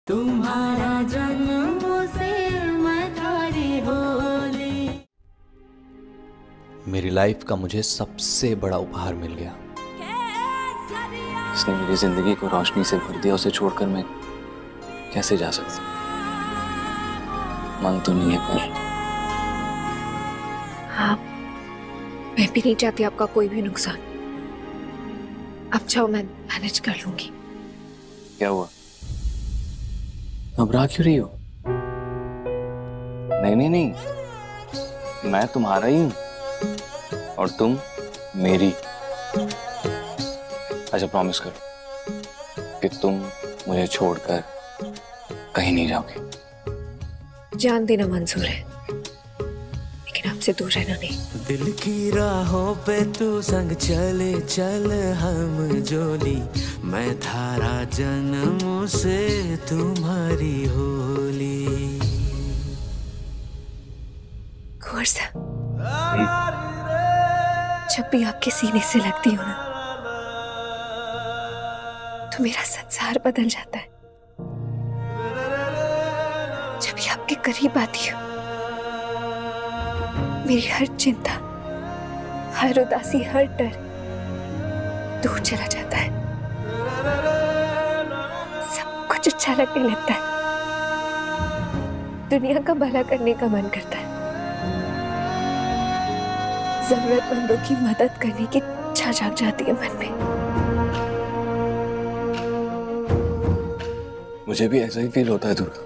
तुम्हारा जन्म से मैं थारी होली। मेरी लाइफ का मुझे सबसे बड़ा उपहार मिल गया। इसने मेरी जिंदगी को रोशनी से भर दिया। उसे छोड़कर मैं कैसे जा सकती? मन तो नहीं है पर आप, मैं भी नहीं चाहती आपका कोई भी नुकसान। अब जाओ, मैं मैनेज कर लूंगी। क्या हुआ? घबरा क्यों रही हो? नहीं नहीं नहीं, मैं तुम्हारा ही हूं और तुम मेरी। अच्छा प्रॉमिस करो कि तुम मुझे छोड़कर कहीं नहीं जाओगी। जान देना मंजूर है, लेकिन आपसे दूर रहना नहीं। दिल की राहों पे तू संग चले चल हम जोली, मैं थारा जन्म से तुम्हारी होली। कुंवर साहब, जब भी आपके सीने से लगती हो ना, तो मेरा संसार बदल जाता है। जब भी आपके करीब आती हो, मेरी हर चिंता, हर उदासी, हर डर दूर चला जाता है। सब कुछ अच्छा लगने लगता है। दुनिया का भला करने का मन करता है। जरूरतमंदों की मदद करने की इच्छा जाग जाती है मन में। मुझे भी ऐसा ही फील होता है दुर्गा।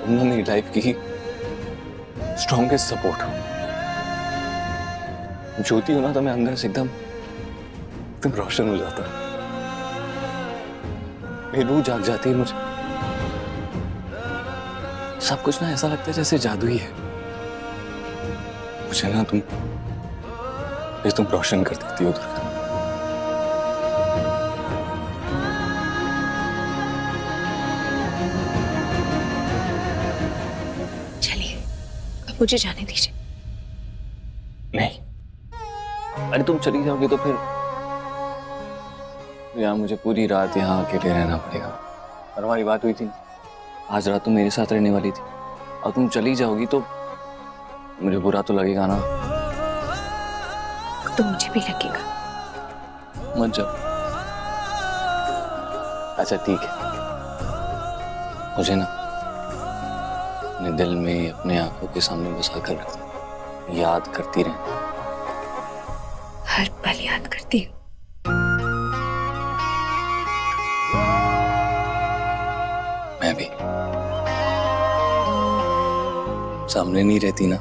तुम ना मेरी लाइफ की स्ट्रॉन्गेस्ट सपोर्ट हो। ज्योति हो ना तो मैं अंदर से एकदम रोशन हो जाता। मेरी रूह जाग जाती है। मुझे सब कुछ ना ऐसा लगता है जैसे जादू ही है। मुझे ना तुम रोशन कर देती हो दुर्गा। चलिए, अब मुझे जाने दीजिए। नहीं, अरे तुम चली जाओगी तो फिर यहाँ मुझे पूरी रात यहाँ अकेले रहना पड़ेगा। और हमारी बात हुई थी, आज रात तुम मेरे साथ रहने वाली थी, और तुम चली जाओगी तो मुझे बुरा तो लगेगा ना। तो मुझे भी लगेगा। मत जाओ। अच्छा ठीक है, मुझे ना अपने दिल में, अपने आंखों के सामने बसा कर रखना, याद करती रहना। हर पल याद करती हूँ। मैं भी। सामने नहीं रहती ना,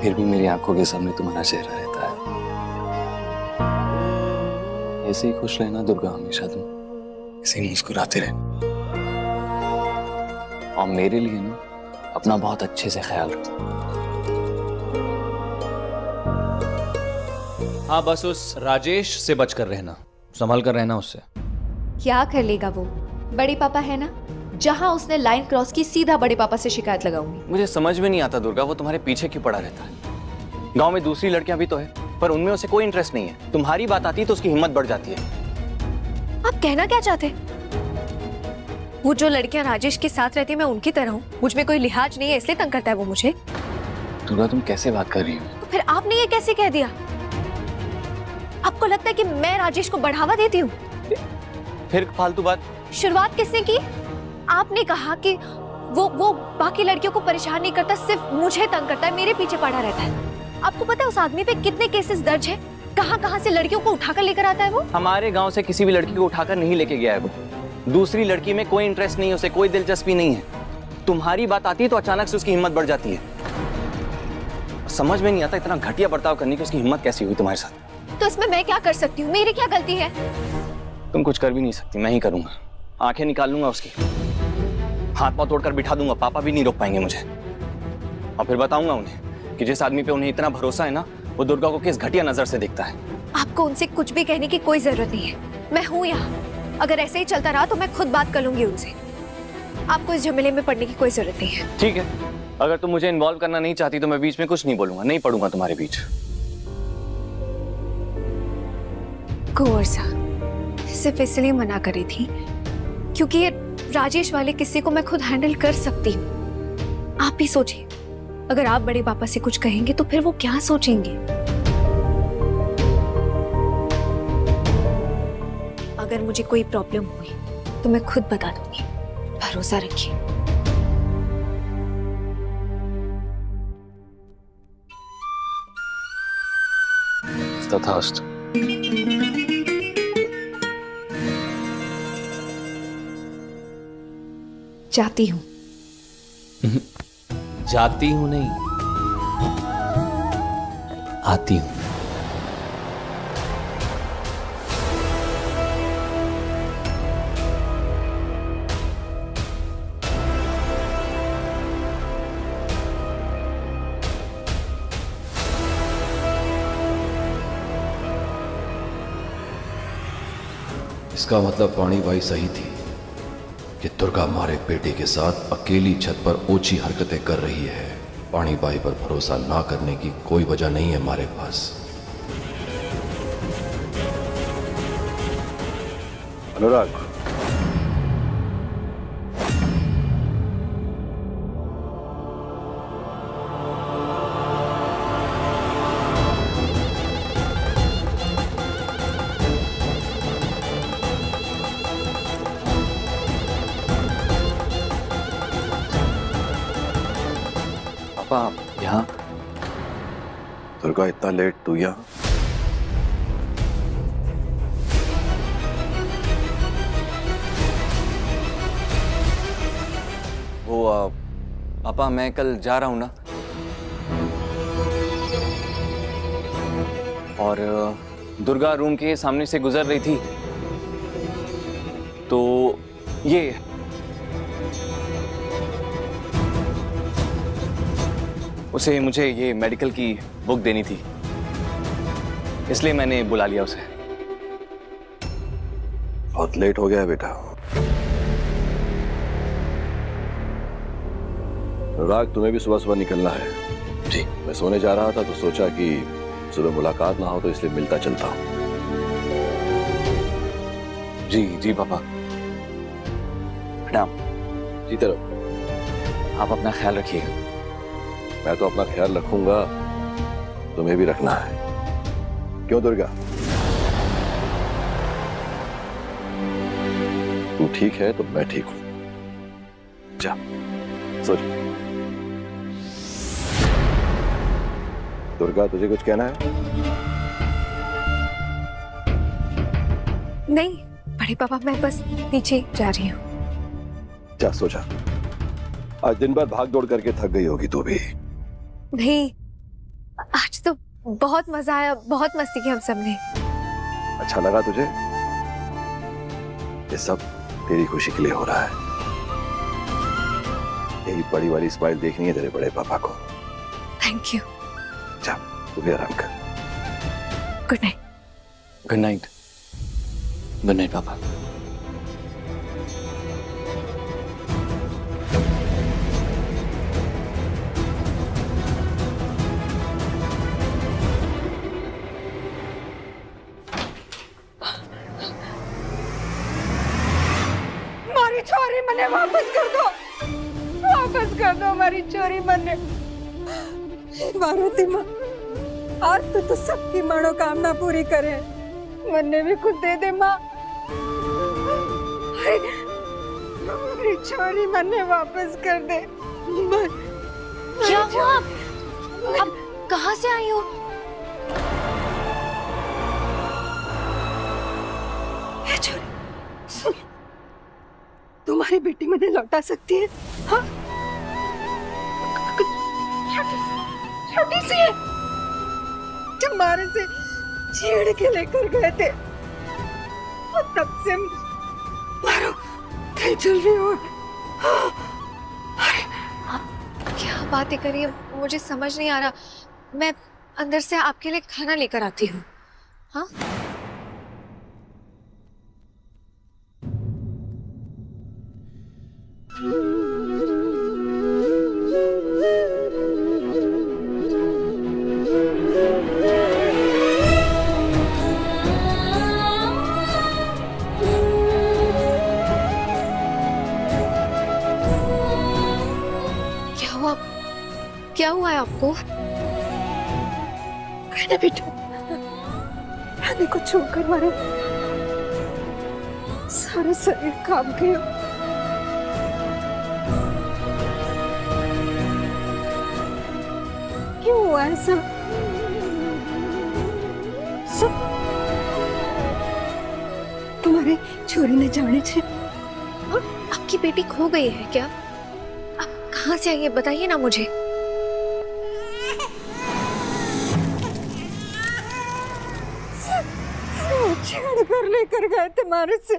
फिर भी मेरी आंखों के सामने तुम्हारा चेहरा रहता है। ऐसे ही खुश रहना दुर्गा, हमेशा तुम ऐसे ही मुस्कुराते रहना। और मेरे लिए ना अपना बहुत अच्छे से ख्याल रखो। हाँ, बस उस राजेश से बचकर रहना, संभल कर रहना उससे। क्या कर लेगा वो? बड़े पापा है ना, जहां उसने लाइन क्रॉस की सीधा बड़े पापा से शिकायत लगाऊंगी। मुझे समझ में नहीं आता दुर्गा, वो तुम्हारे पीछे क्यों पड़ा रहता है? गांव में दूसरी लड़कियां भी तो है, पर उनमें उसे कोई इंटरेस्ट नहीं है। तुम्हारी बात आती है तो उसकी हिम्मत बढ़ जाती है। आप कहना क्या चाहते? वो जो लड़कियां राजेश के साथ रहती है, मैं उनकी तरह हूँ? मुझ में कोई लिहाज नहीं है, इसलिए तंग करता है वो मुझे। दुर्गा तुम कैसे बात कर रही हो? तो फिर आपने ये कैसे कह दिया? आपको लगता है कि मैं राजेश को बढ़ावा देती हूँ? फिर फालतू बात। शुरुआत किसने की? आपने कहा कि वो बाकी लड़कियों को परेशान नहीं करता, सिर्फ मुझे तंग करता है, मेरे पीछे पड़ा रहता है। आपको पता है उस आदमी पे कितने केसेस दर्ज है? कहां से लड़कियों को उठाकर लेकर आता है वो? हमारे गांव से किसी भी लड़की को उठाकर नहीं लेके गया है वो। दूसरी लड़की में कोई इंटरेस्ट नहीं है उसे, कोई दिलचस्पी नहीं है। तुम्हारी बात आती है तो अचानक से उसकी हिम्मत बढ़ जाती है। समझ में नहीं आता इतना घटिया बर्ताव करने की उसकी हिम्मत कैसी हुई तुम्हारे साथ। तो इसमें मैं क्या कर सकती हूँ? मेरी क्या गलती है? तुम कुछ कर भी नहीं सकती, मैं ही करूंगा। आंखें निकाल लूंगा उसकी, हाथ पांव तोड़कर बिठा दूंगा, पापा भी नहीं रोक पाएंगे मुझे। और फिर बताऊंगा उन्हें कि जिस आदमी पे उन्हें इतना भरोसा है ना, वो दुर्गा को किस घटिया नजर से देखता है। आपको उनसे कुछ भी कहने की कोई जरूरत नहीं है। मैं हूँ यहाँ। अगर ऐसे ही चलता रहा तो मैं खुद बात कर लूंगी उनसे। आपको इस झमेले में पड़ने की कोई जरूरत नहीं है। ठीक है, अगर तुम मुझे इन्वॉल्व करना नहीं चाहती तो मैं बीच में कुछ नहीं बोलूंगा, नहीं पढ़ूंगा तुम्हारे बीच। कुंवर साहब, सिर्फ इसलिए मना करी थी क्योंकि ये राजेश वाले किस्से को मैं खुद हैंडल कर सकती हूँ। आप भी सोचिए, अगर आप बड़े पापा से कुछ कहेंगे तो फिर वो क्या सोचेंगे? अगर मुझे कोई प्रॉब्लम हुई तो मैं खुद बता दूंगी, भरोसा रखिए। तथास्तु। जाती हूँ। जाती हूं नहीं, आती हूं। इसका मतलब पानी बाई सही थी कि दुर्गा हमारे बेटे के साथ अकेली छत पर ओछी हरकतें कर रही है। पानी बाई पर भरोसा ना करने की कोई वजह नहीं है हमारे पास। अनुराग, पापा आप यहाँ? दुर्गा इतना लेट तू यहाँ? वो पापा मैं कल जा रहा हूँ ना, और दुर्गा रूम के सामने से गुजर रही थी तो ये उसे मुझे ये मेडिकल की बुक देनी थी, इसलिए मैंने बुला लिया उसे। बहुत लेट हो गया है बेटा। अनुराग, तुम्हें भी सुबह सुबह निकलना है। जी, मैं सोने जा रहा था तो सोचा कि सुबह मुलाकात ना हो तो इसलिए मिलता चलता हूँ। जी जी पापा, प्रणाम। जीते रहो। आप अपना ख्याल रखिएगा। मैं तो अपना ख्याल रखूंगा, तुम्हें भी रखना है। क्यों दुर्गा? तू ठीक है तो मैं ठीक हूं। जा सो जा। दुर्गा, तुझे कुछ कहना है? नहीं बड़े पापा, मैं बस नीचे जा रही हूँ। जा सो जा। आज दिन भर भाग दौड़ करके थक गई होगी तू भी। नहीं, आज तो बहुत मजा आया, बहुत मस्ती की हम सबने। अच्छा लगा तुझे? ये सब तेरी खुशी के लिए हो रहा है। यही बड़ी वाली स्माइल देखनी है तेरे बड़े पापा को। Thank you. जा तू भी आराम कर। Good night. Good night. Good night पापा। हमारी चोरी मने वापस कर दो, वापस कर दो हमारी चोरी मने। पार्वती माँ, आज तो सबकी मनोकामना पूरी करे। मन्ने भी खुद दे दे माँ। हमारी चोरी मन्ने वापस कर दे। क्या हुआ? आप कहाँ से आई हो? ये चोरी सुन, तुम्हारी बेटी मैंने लौटा सकती है? हाँ, छोटी सी है, जब मारे से छेड़ के लेकर गए थे और तब से मारो कहीं चल रही हो। क्या बातें कर रही है, मुझे समझ नहीं आ रहा। मैं अंदर से आपके लिए खाना लेकर आती हूँ। हाँ, क्या हुआ है आपको? कहना बेटा, रानी को छोड़कर मारे सारे शरीर काम गया। क्यों हुआ ऐसा? सब तुम्हारे छोरी ने जाने थे। आपकी बेटी खो गई है क्या? आप कहाँ से आई है बताइए ना मुझे। छेड़ कर लेकर गए थे मारे से,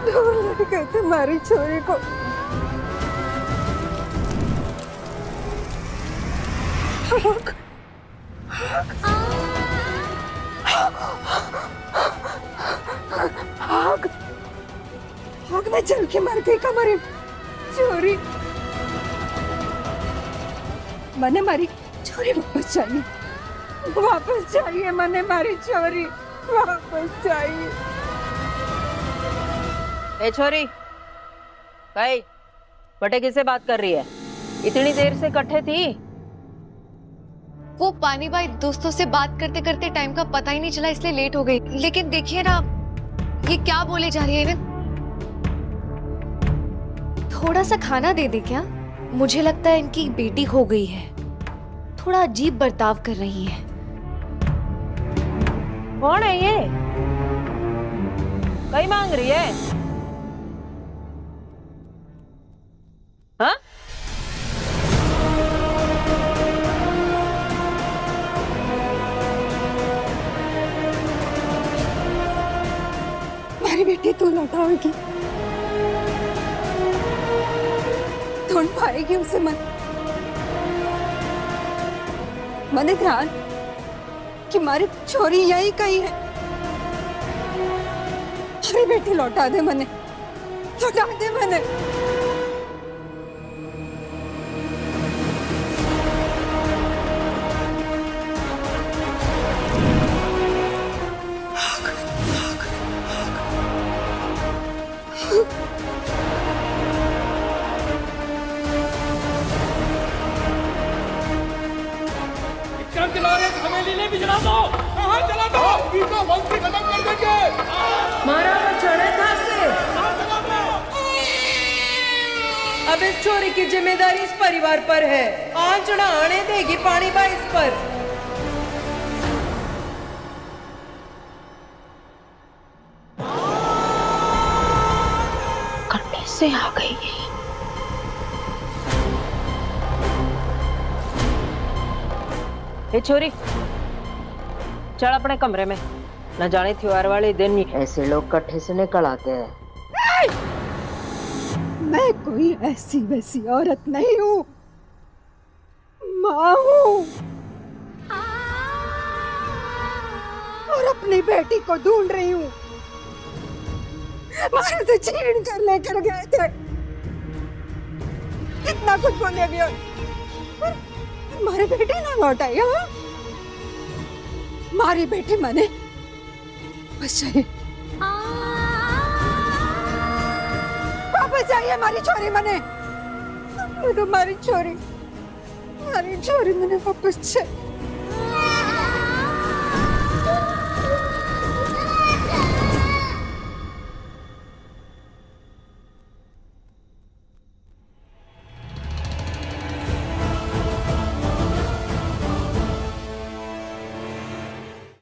दूर ले गए थे हमारी छोरी को। आग आग में जल के मर गई हमारी छोरी। मैंने मारी छोरी वापस चाहिए, वापस चाहिए। मैंने मारी छोरी वापस चाहिए। ए छोरी, कई बटे किससे बात कर रही है? इतनी देर से इकट्ठे थी? वो पानी बाई दोस्तों से बात करते करते टाइम का पता ही नहीं चला, इसलिए लेट हो गई। लेकिन देखिए ना, ये क्या बोले जा रही है इन्हें। थोड़ा सा खाना दे दे क्या? मुझे लगता है इनकी बेटी खो गई है, थोड़ा अजीब बर्ताव कर रही है। कौन है ये? कई मांग रही है? हाँ? मेरी बेटी तू लौटाएगी, ढूंढ पाएगी उसे। मैंने ध्यान कि हमारी छोरी यही कहीं है। मेरी बेटी लौटा दे, मैंने लौटा दे। मैंने मारा वो चढ़े था से। अब इस छोरी की जिम्मेदारी इस परिवार पर है। आंचना आने देगी पानी बा इस पर। करने से आ गई है। ए छोरी, चल अपने कमरे में। न जाने त्योहार वाले दिन ऐसे लोग कट्ठे से निकल आते हैं। मैं कोई ऐसी वैसी औरत नहीं हूँ, माँ हूँ, और अपनी बेटी को ढूंढ रही हूँ। मारे से छीन कर लेकर गए थे, इतना कुछ बोले भी, और हमारी बेटी ना लौट आई। हाँ, हमारी बेटी मैंने वापस चाहिए, वापस चाहिए हमारी छोरी। मैंने हमारी छोरी मैंने वापस चाहिए।